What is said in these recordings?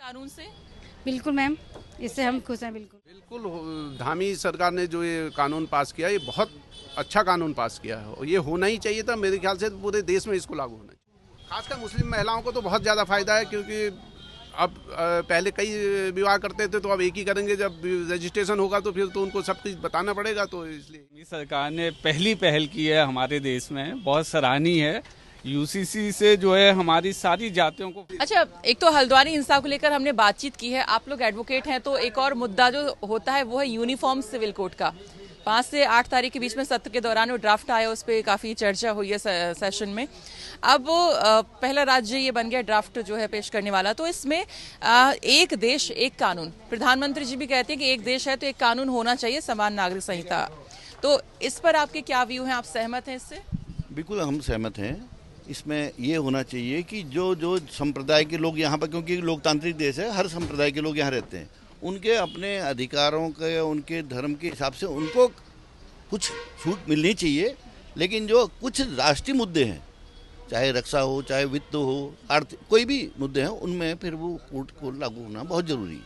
कानून से? बिल्कुल मैम, इससे हम खुश हैं। बिल्कुल बिल्कुल धामी सरकार ने जो ये कानून पास किया, ये बहुत अच्छा कानून पास किया है और ये होना ही चाहिए था। मेरे ख्याल से पूरे देश में इसको लागू होना चाहिए। खासकर मुस्लिम महिलाओं को तो बहुत ज़्यादा फायदा है, क्योंकि अब पहले कई विवाह करते थे, तो अब एक ही करेंगे। जब रजिस्ट्रेशन होगा तो फिर तो उनको सब कुछ बताना पड़ेगा, तो इसलिए सरकार ने पहली पहल की है हमारे देश में, बहुत सराहनीय है। यूसीसी से जो है हमारी सारी जातियों को। अच्छा, एक तो हल्द्वानी हिंसा को लेकर हमने बातचीत की है, आप लोग एडवोकेट हैं, तो एक और मुद्दा जो होता है वो है यूनिफॉर्म सिविल कोड का। 5 से 8 तारीख के बीच में सत्र के दौरान वो ड्राफ्ट आया, उस पर काफ़ी चर्चा हुई है सेशन में। अब पहला राज्य ये बन गया ड्राफ्ट जो है पेश करने वाला। तो इसमें एक देश एक कानून, प्रधानमंत्री जी भी कहते हैं कि एक देश है तो एक कानून होना चाहिए, समान नागरिक संहिता। तो इस पर आपके क्या व्यू हैं, आप सहमत हैं इससे? बिल्कुल हम सहमत हैं। इसमें ये होना चाहिए कि जो संप्रदाय के लोग यहाँ पर, क्योंकि लोकतांत्रिक देश है, हर संप्रदाय के लोग यहाँ रहते हैं, उनके अपने अधिकारों के, उनके धर्म के हिसाब से उनको कुछ छूट मिलनी चाहिए। लेकिन जो कुछ राष्ट्रीय मुद्दे हैं, चाहे रक्षा हो, चाहे वित्त हो, अर्थ, कोई भी मुद्दे हैं, उनमें फिर वो कोर्ट को लागू होना बहुत जरूरी है।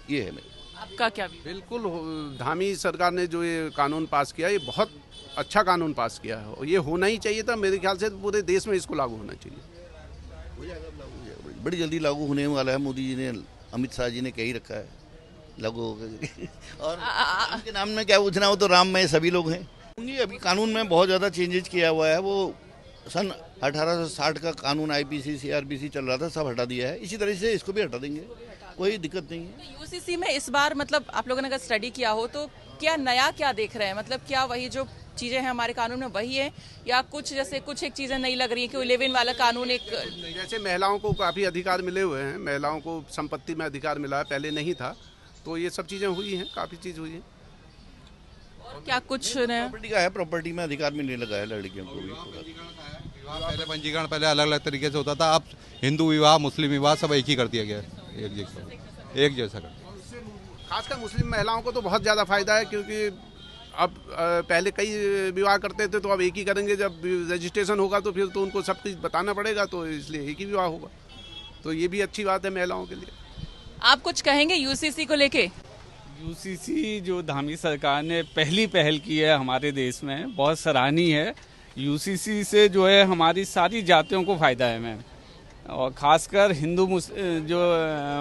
ये है मेरे। आपका क्या व्यू? बिल्कुल धामी सरकार ने जो ये कानून पास किया, ये बहुत अच्छा कानून पास किया है और ये होना ही चाहिए था। मेरे ख्याल से पूरे देश में इसको लागू होना चाहिए। बड़ी जल्दी लागू होने वाला है। मोदी जी ने, अमित शाह जी ने कह ही रखा है लागू होगा। और उनके नाम में क्या पूछना हो, तो राम में सभी लोग हैं। अभी कानून में बहुत ज़्यादा चेंजेज किया हुआ है। वो सन 1860 का कानून आईपीसी सीआरपीसी चल रहा था, सब हटा दिया है। इसी तरह से इसको भी हटा देंगे, कोई दिक्कत नहीं है। यूसीसी में इस बार मतलब आप लोगों ने अगर स्टडी किया हो तो क्या नया क्या देख रहे हैं? मतलब क्या वही जो चीजें हैं हमारे कानून में वही है, या कुछ जैसे कुछ एक चीजें नई लग रही है कि 11 वाला कानून एक, जैसे महिलाओं को काफ़ी अधिकार मिले हुए हैं, महिलाओं को संपत्ति में अधिकार मिला है, पहले नहीं था। तो ये सब चीज़ें हुई हैं, काफ़ी चीज़ हुई है। और क्या कुछ नया? प्रॉपर्टी का है, प्रॉपर्टी में अधिकार मिलने लगा है लड़कियों को भी। पहले पंजीकरण पहले अलग अलग तरीके से होता था, अब हिंदू विवाह, मुस्लिम विवाह सब एक ही कर दिया गया है, एक जैसा कर। खासकर मुस्लिम महिलाओं को तो बहुत ज़्यादा फायदा है, क्योंकि अब पहले कई विवाह करते थे, तो अब एक ही करेंगे। जब रजिस्ट्रेशन होगा तो फिर तो उनको सब कुछ बताना पड़ेगा, तो इसलिए एक ही विवाह होगा। तो ये भी अच्छी बात है महिलाओं के लिए। आप कुछ कहेंगे यूसीसी को लेके? यूसीसी जो धामी सरकार ने पहली पहल की है हमारे देश में, बहुत सराहनीय है। यूसीसी से जो है हमारी सारी जातियों को फायदा है मैम, और खासकर जो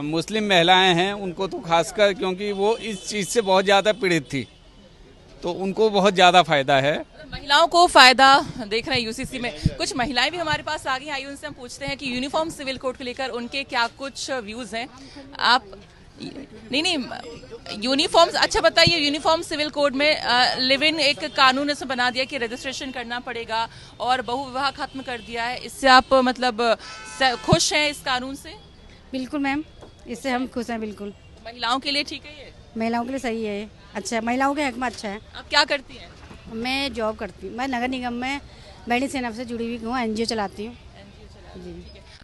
मुस्लिम महिलाएं हैं उनको तो खासकर, क्योंकि वो इस चीज़ से बहुत ज़्यादा पीड़ित थी, तो उनको बहुत ज़्यादा फायदा है। महिलाओं को फायदा देख रहे हैं यूसीसी में। कुछ महिलाएं भी हमारे पास आ गई, आइए उनसे हम पूछते हैं कि यूनिफॉर्म सिविल कोड को लेकर उनके क्या कुछ व्यूज हैं। आप नहीं यूनिफॉर्म, अच्छा बताइए, यूनिफॉर्म सिविल कोड में लिव इन एक कानून ऐसे बना दिया कि रजिस्ट्रेशन करना पड़ेगा और बहुविवाह खत्म कर दिया है। इससे आप मतलब खुश हैं इस कानून से? बिल्कुल मैम, इससे हम खुश हैं। बिल्कुल महिलाओं के लिए ठीक है ये? महिलाओं के लिए सही है, अच्छा है, महिलाओं के हक में अच्छा है। आप क्या करती हैं? मैं जॉब करती हूँ, मैं नगर निगम में बैडी सेना से जुड़ी हुई हूँ, एनजीओ चलाती हूँ।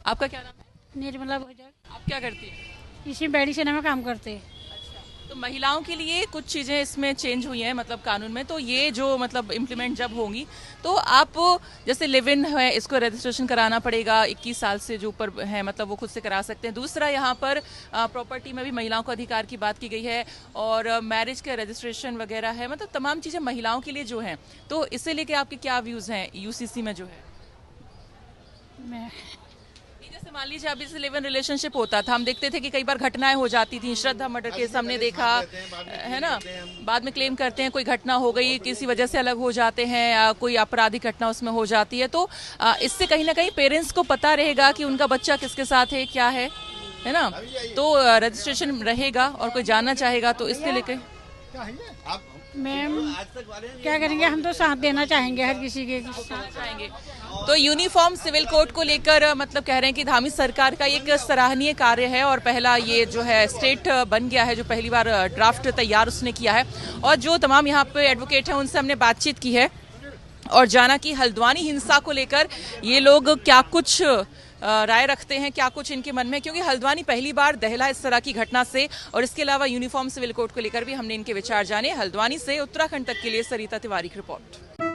आपका क्या नाम है? निर्मला भोजक। आप क्या करती हैं? इसी बैडी सेना में काम करते हैं। तो महिलाओं के लिए कुछ चीज़ें इसमें चेंज हुई हैं मतलब कानून में, तो ये जो मतलब इम्प्लीमेंट जब होंगी तो आप जैसे लिव इन है, इसको रजिस्ट्रेशन कराना पड़ेगा, 21 साल से जो ऊपर है मतलब वो खुद से करा सकते हैं। दूसरा यहाँ पर प्रॉपर्टी में भी महिलाओं को अधिकार की बात की गई है, और मैरिज का रजिस्ट्रेशन वगैरह है, मतलब तमाम चीज़ें महिलाओं के लिए जो हैं। तो इससे लेके आपके क्या व्यूज़ हैं यूसीसी में जो है? जैसे मान लीजिए अभी से लिव इन रिलेशनशिप होता था, हम देखते थे कि कई बार घटनाएं हो जाती थी। श्रद्धा मर्डर केस हमने देखा है ना, बाद में क्लेम करते हैं कोई घटना हो गई, किसी वजह से अलग हो जाते हैं, कोई आपराधिक घटना उसमें हो जाती है। तो इससे कहीं ना कहीं पेरेंट्स को पता रहेगा कि उनका बच्चा किसके साथ है, क्या है ना, तो रजिस्ट्रेशन रहेगा और कोई जानना चाहेगा तो इसके लेके। मैम क्या करेंगे, हम तो साथ देना चाहेंगे, हर किसी के साथ चाहेंगे। तो यूनिफॉर्म सिविल कोड को लेकर मतलब कह रहे हैं कि धामी सरकार का एक सराहनीय कार्य है, और पहला ये जो है स्टेट बन गया है जो पहली बार ड्राफ्ट तैयार उसने किया है। और जो तमाम यहाँ पे एडवोकेट हैं उनसे हमने बातचीत की है और जाना कि हल्द्वानी हिंसा को लेकर ये लोग क्या कुछ राय रखते हैं, क्या कुछ इनके मन में, क्योंकि हल्द्वानी पहली बार दहला इस तरह की घटना से। और इसके अलावा यूनिफॉर्म सिविल कोड को लेकर भी हमने इनके विचार जाने। हल्द्वानी से उत्तराखंड तक के लिए सरिता तिवारी की रिपोर्ट।